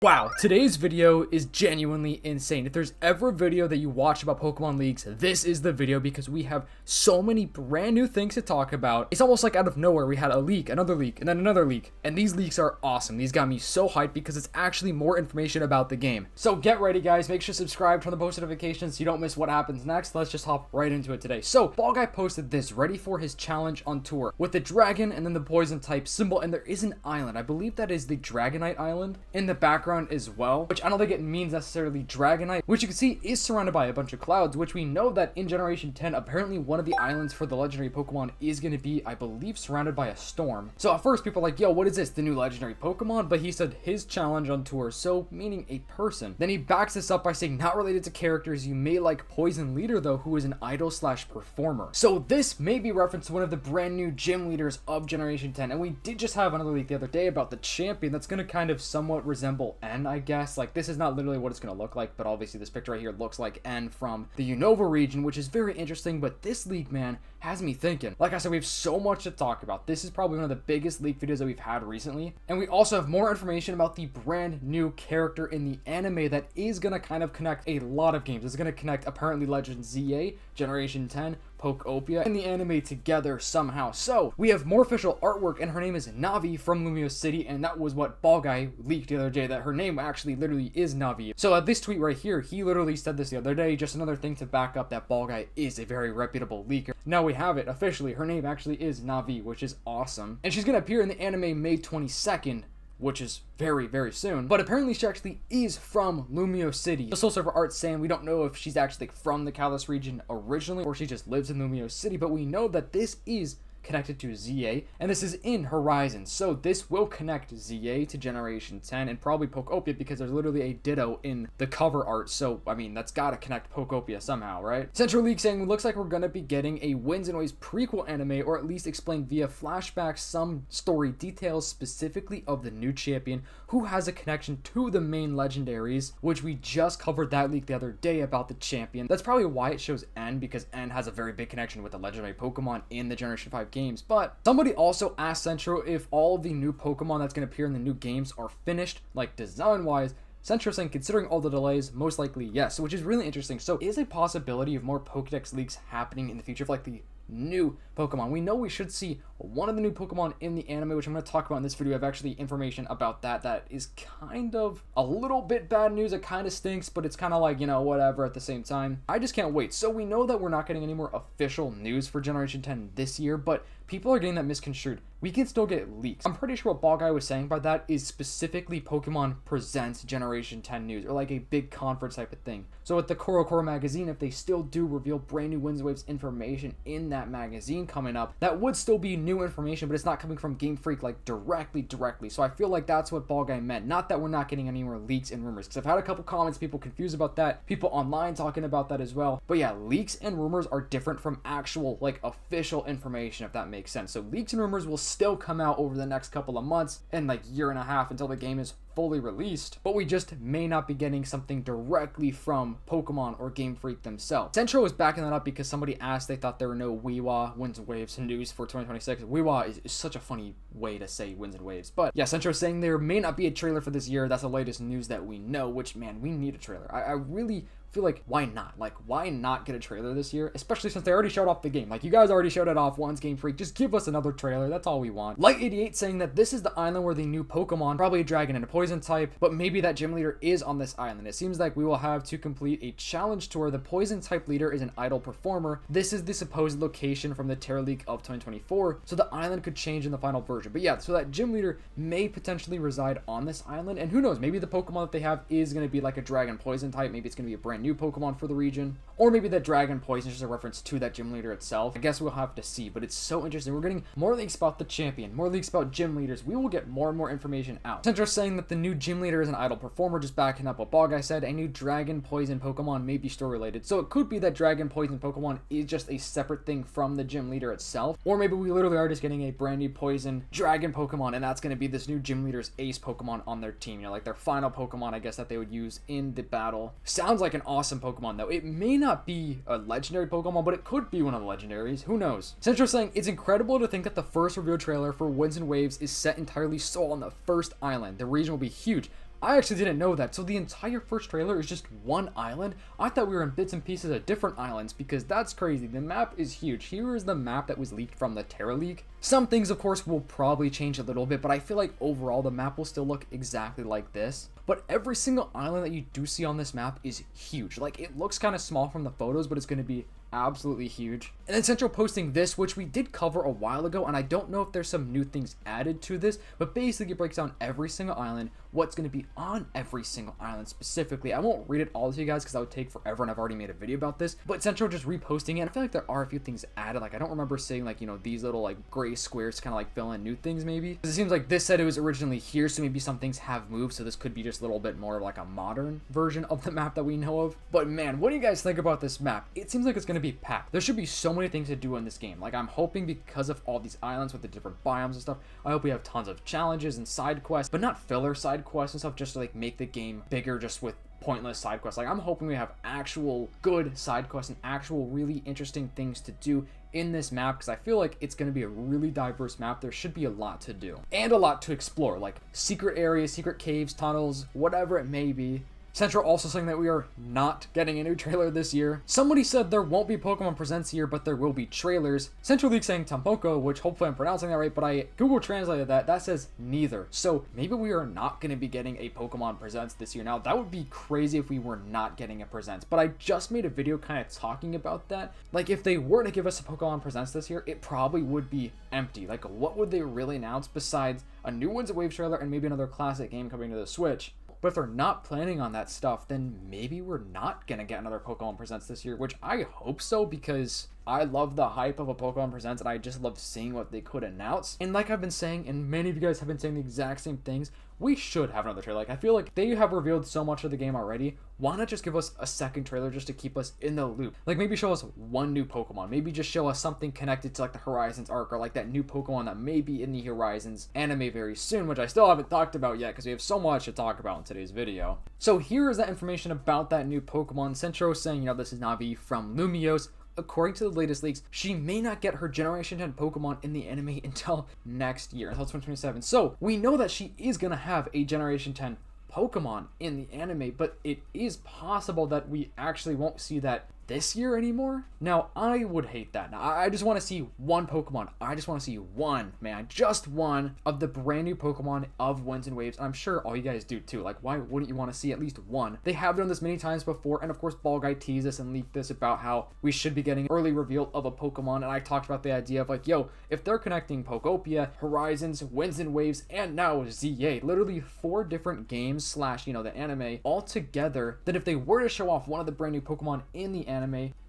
Wow, today's video is genuinely insane. If there's ever a video that you watch about Pokemon leaks, this is the video because we have so many brand new things to talk about. It's almost like out of nowhere we had a leak, another leak, and then another leak. And these leaks are awesome. These got me so hyped because it's actually more information about the game. So get ready guys, make sure to subscribe, turn the post notifications so you don't miss what happens next. Let's just hop right into it today. So Ball Guy posted this, ready for his challenge on tour, with the dragon and then the poison type symbol, and there is an island. I believe that is the Dragonite Island in the background as well, which I don't think it means necessarily Dragonite, which you can see is surrounded by a bunch of clouds, which we know that in Generation 10, apparently one of the islands for the legendary Pokemon is going to be, I believe, surrounded by a storm. So at first people are like, yo, what is this, the new legendary Pokemon? But he said his challenge on tour, so meaning a person. Then he backs this up by saying not related to characters. You may like Poison Leader though, who is an idol slash performer. So this may be reference to one of the brand new gym leaders of Generation 10, and we did just have another leak the other day about the champion that's going to kind of somewhat resemble N, I guess. Like, this is not literally what it's going to look like, but obviously this picture right here looks like N from the Unova region, which is very interesting. But this leak, man, has me thinking. Like I said, we have so much to talk about. This is probably one of the biggest leak videos that we've had recently, and we also have more information about the brand new character in the anime that is going to kind of connect a lot of games. It's going to connect apparently Legend ZA, Generation 10, Pokeopia, and the anime together somehow. So we have more official artwork, and her name is Navi from Lumio City, and that was what Ball Guy leaked the other day, that her name actually literally is Navi. So this tweet right here, he literally said this the other day, just another thing to back up that Ball Guy is a very reputable leaker. Now we have it officially. Her name actually is Navi, which is awesome, and she's gonna appear in the anime May 22nd, which is very, very soon. But apparently she actually is from Lumio City. The Soul Server art saying we don't know if she's actually from the Kalos region originally or she just lives in Lumio City, but we know that this is connected to ZA, and this is in Horizon, so this will connect ZA to Generation 10 and probably Pokeopia, because there's literally a ditto in the cover art. So I mean, that's gotta connect Pokeopia somehow, right? Central League saying it looks like we're gonna be getting a Winds and Waves prequel anime, or at least explain via flashbacks some story details specifically of the new champion who has a connection to the main legendaries, which we just covered that leak the other day about the champion. That's probably why it shows N, because N has a very big connection with the legendary Pokemon in the Generation 5 games. But somebody also asked Centro if all of the new Pokemon that's going to appear in the new games are finished, like design wise. Centro saying, considering all the delays, most likely yes, which is really interesting. So is a possibility of more Pokedex leaks happening in the future for like the new Pokemon. We know we should see one of the new Pokemon in the anime, which I'm going to talk about in this video. I have actually information about that is kind of a little bit bad news. It kind of stinks, but it's kind of like, you know, whatever at the same time. I just can't wait. So we know that we're not getting any more official news for Generation 10 this year, but people are getting that misconstrued. We can still get leaks. I'm pretty sure what Ball Guy was saying by that is specifically Pokemon Presents Generation 10 news, or like a big conference type of thing. So with the Core magazine, if they still do reveal brand new Winds and Waves information in that magazine coming up, that would still be new information, but it's not coming from Gamefreak like directly. So I feel like that's what Ball Guy meant. Not that we're not getting any more leaks and rumors, because I've had a couple comments, people confused about that, people online talking about that as well. But yeah, leaks and rumors are different from actual like official information, if that makes sense. So leaks and rumors will still come out over the next couple of months and like year and a half until the game is fully released, but we just may not be getting something directly from Pokemon or Game Freak themselves. Centro is backing that up because somebody asked, they thought there were no Weewa Winds and Waves news for 2026. Weewa is such a funny way to say Winds and Waves, but yeah, Centro is saying there may not be a trailer for this year. That's the latest news that we know, which, man, we need a trailer. I really feel like, why not? Like, why not get a trailer this year? Especially since they already showed off the game. Like, you guys already showed it off once, Game Freak. Just give us another trailer. That's all we want. Light88 saying that this is the island where the new Pokemon, probably a dragon and a poison type, but maybe that gym leader is on this island. It seems like we will have to complete a challenge tour. The poison type leader is an idol performer. This is the supposed location from the Terra League of 2024, so the island could change in the final version. But yeah, so that gym leader may potentially reside on this island, and who knows, maybe the Pokemon that they have is going to be like a dragon poison type. Maybe it's going to be a brand new Pokemon for the region, or maybe that dragon poison is just a reference to that gym leader itself. I guess we'll have to see, but it's so interesting. We're getting more leaks about the champion, more leaks about gym leaders. We will get more and more information out. Centro saying that the new gym leader is an idol performer, just backing up what Ball Guy said. A new dragon poison Pokemon may be story related, so it could be that dragon poison Pokemon is just a separate thing from the gym leader itself, or maybe we literally are just getting a brand new poison dragon Pokemon, and that's going to be this new gym leader's ace Pokemon on their team, you know, like their final Pokemon, I guess, that they would use in the battle. Sounds like an awesome Pokemon though. It may not be a legendary Pokemon, but it could be one of the legendaries. Who knows? Centro saying it's incredible to think that the first reveal trailer for Winds and Waves is set entirely so on the first island. The region will be huge. I actually didn't know that. So the entire first trailer is just one island? I thought we were in bits and pieces of different islands, because that's crazy. The map is huge. Here is the map that was leaked from the Terra League. Some things, of course, will probably change a little bit, but I feel like overall the map will still look exactly like this. But every single island that you do see on this map is huge. Like, it looks kind of small from the photos, but it's going to be absolutely huge. And then Central posting this, which we did cover a while ago, and I don't know if there's some new things added to this, but basically it breaks down every single island, what's going to be on every single island specifically. I won't read it all to you guys because that would take forever, and I've already made a video about this, but Central just reposting it. And I feel like there are a few things added. Like, I don't remember seeing, like, you know, these little like gray squares to kind of like fill in new things maybe, because it seems like this said it was originally here, so maybe some things have moved, so this could be just a little bit more of like a modern version of the map that we know of. But man, what do you guys think about this map? It seems like it's going to be packed. There should be so many things to do in this game. Like, I'm hoping because of all these islands with the different biomes and stuff, I hope we have tons of challenges and side quests, but not filler side quests and stuff just to like make the game bigger just with pointless side quests. Like, I'm hoping we have actual good side quests and actual really interesting things to do in this map, because I feel like it's going to be a really diverse map. There should be a lot to do and a lot to explore, like secret areas, secret caves, tunnels, whatever it may be. Central also saying that we are not getting a new trailer this year. Somebody said there won't be Pokemon Presents here, but there will be trailers. Central League saying Tampoko, which hopefully I'm pronouncing that right, but I Google translated that. That says neither. So maybe we are not going to be getting a Pokemon Presents this year. Now, that would be crazy if we were not getting a Presents, but I just made a video kind of talking about that. Like, if they were to give us a Pokemon Presents this year, it probably would be empty. Like, what would they really announce besides a new Winds of Wave trailer and maybe another classic game coming to the Switch? But if they're not planning on that stuff, then maybe we're not going to get another Pokemon Presents this year, which I hope so, because I love the hype of a Pokemon Presents, and I just love seeing what they could announce. And like I've been saying, and many of you guys have been saying the exact same things, we should have another trailer. Like, I feel like they have revealed so much of the game already. Why not just give us a second trailer just to keep us in the loop? Like, maybe show us one new Pokemon. Maybe just show us something connected to like the Horizons arc, or like that new Pokemon that may be in the Horizons anime very soon, which I still haven't talked about yet because we have so much to talk about in today's video. So here is that information about that new Pokemon. Centro saying, you know, this is Navi from Lumiose. According to the latest leaks, she may not get her Generation 10 Pokemon in the anime until next year, until 2027. So we know that she is going to have a Generation 10 Pokemon in the anime, but it is possible that we actually won't see that this year anymore. Now, I would hate that. Now, I just want to see one Pokemon. I just want to see one, man, just one of the brand new Pokemon of Winds and Waves. And I'm sure all you guys do too. Like, why wouldn't you want to see at least one? They have done this many times before, and of course, Ball Guy teased us and leaked this about how we should be getting early reveal of a Pokemon. And I talked about the idea of like, yo, if they're connecting Pokeopia, Horizons, Winds and Waves, and now ZA, literally 4 different games slash, you know, the anime all together, that if they were to show off one of the brand new Pokemon in the anime,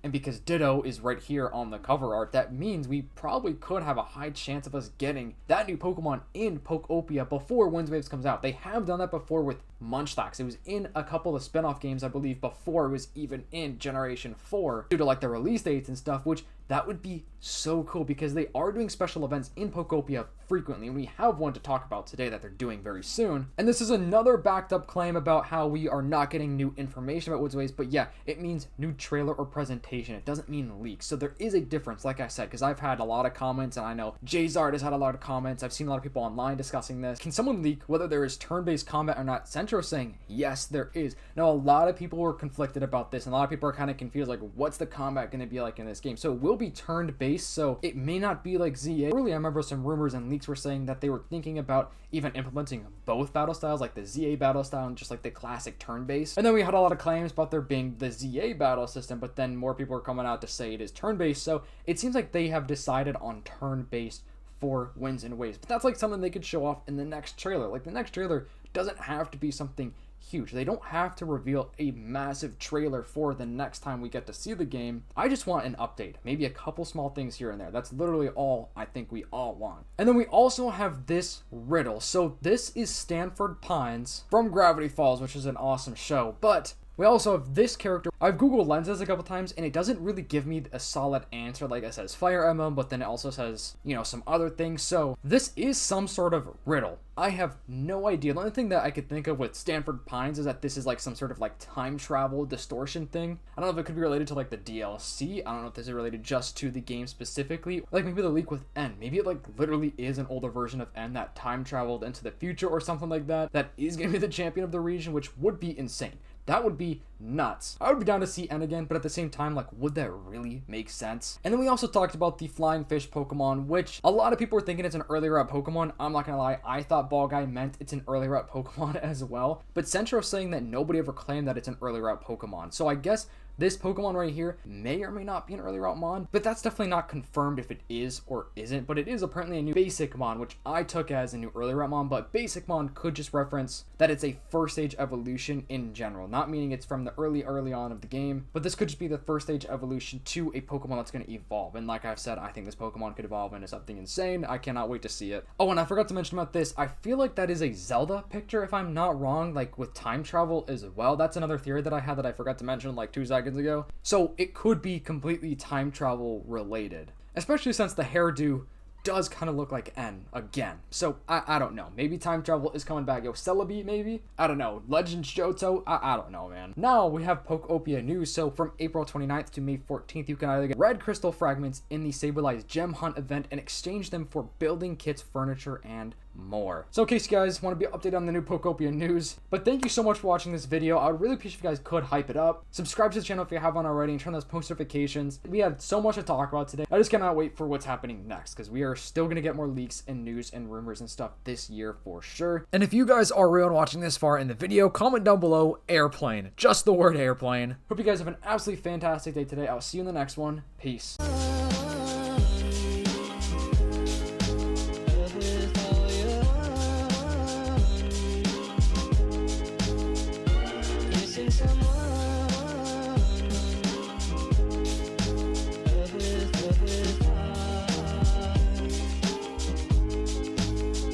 and because Ditto is right here on the cover art, that means we probably could have a high chance of us getting that new Pokemon in Pokeopia before Winds Waves comes out. They have done that before with Munchlax. It was in a couple of spin-off games, I believe, before it was even in Generation 4, due to like the release dates and stuff, which that would be so cool because they are doing special events in Pokeopia frequently, and we have one to talk about today that they're doing very soon. And this is another backed up claim about how we are not getting new information about Winds Waves, but yeah, it means new trailer or presentation. It doesn't mean leaks. So there is a difference, like I said, because I've had a lot of comments, and I know Jzard has had a lot of comments. I've seen a lot of people online discussing this. Can someone leak whether there is turn-based combat or not? Centro saying, yes, there is. Now, a lot of people were conflicted about this, and a lot of people are kind of confused, like, what's the combat going to be like in this game? So it will be turn-based, so it may not be like ZA. Earlier, I remember some rumors and leaks were saying that they were thinking about even implementing both battle styles, like the ZA battle style and just like the classic turn-based. And then we had a lot of claims about there being the ZA battle system, but then more people are coming out to say it is turn-based, so it seems like they have decided on turn-based for Winds and Waves. But that's like something they could show off in the next trailer. Like, the next trailer doesn't have to be something huge. They don't have to reveal a massive trailer for the next time we get to see the game. I just want an update, maybe a couple small things here and there. That's literally all I think we all want. And then we also have this riddle. So this is Stanford Pines from Gravity Falls, which is an awesome show, but We also have this character. I've Googled lenses a couple times, and it doesn't really give me a solid answer. Like it says fire emblem, but then it also says, you know, some other things. So this is some sort of riddle. I have no idea. The only thing that I could think of with Stanford Pines is that this is like some sort of like time travel distortion thing. I don't know if it could be related to like the DLC. I don't know if this is related just to the game specifically. Like maybe the leak with N. Maybe it like literally is an older version of N that time traveled into the future or something like that. That is going to be the champion of the region, which would be insane. That would be nuts. I would be down to see N again, but at the same time, like, would that really make sense? And then we also talked about the flying fish Pokemon, which a lot of people were thinking it's an early route Pokemon. I'm not gonna lie, I thought Ball Guy meant it's an early route Pokemon as well. But Centro's saying that nobody ever claimed that it's an early route Pokemon. So I guess this Pokemon right here may or may not be an early route Mon, but that's definitely not confirmed if it is or isn't. But it is apparently a new basic Mon, which I took as a new early route Mon, but basic Mon could just reference that it's a first stage evolution in general, not meaning it's from the early on of the game, but this could just be the first stage evolution to a Pokemon that's going to evolve. And like I've said, I think this Pokemon could evolve into something insane. I cannot wait to see it. Oh, and I forgot to mention about this. I feel like that is a Zelda picture, if I'm not wrong, like with time travel as well. That's another theory that I had that I forgot to mention like 2 seconds ago. So it could be completely time travel related, especially since the hairdo does kind of look like N again. So I don't know. Maybe time travel is coming back. Yo, Celebi maybe? I don't know. Legends Johto? I don't know, man. Now we have Pokeopia news. So from April 29th to May 14th, you can either get red crystal fragments in the Sableye Gem Hunt event and exchange them for building kits, furniture, and more. So in case you guys want to be updated on the new Pokeopia news, but thank you so much for watching this video. I would really appreciate if you guys could hype it up. Subscribe to the channel if you haven't already and turn those post notifications. We had so much to talk about today. I just cannot wait for what's happening next because we are still going to get more leaks and news and rumors and stuff this year for sure. And if you guys are real and watching this far in the video, comment down below airplane. Just the word airplane. Hope you guys have an absolutely fantastic day today. I'll see you in the next one. Peace.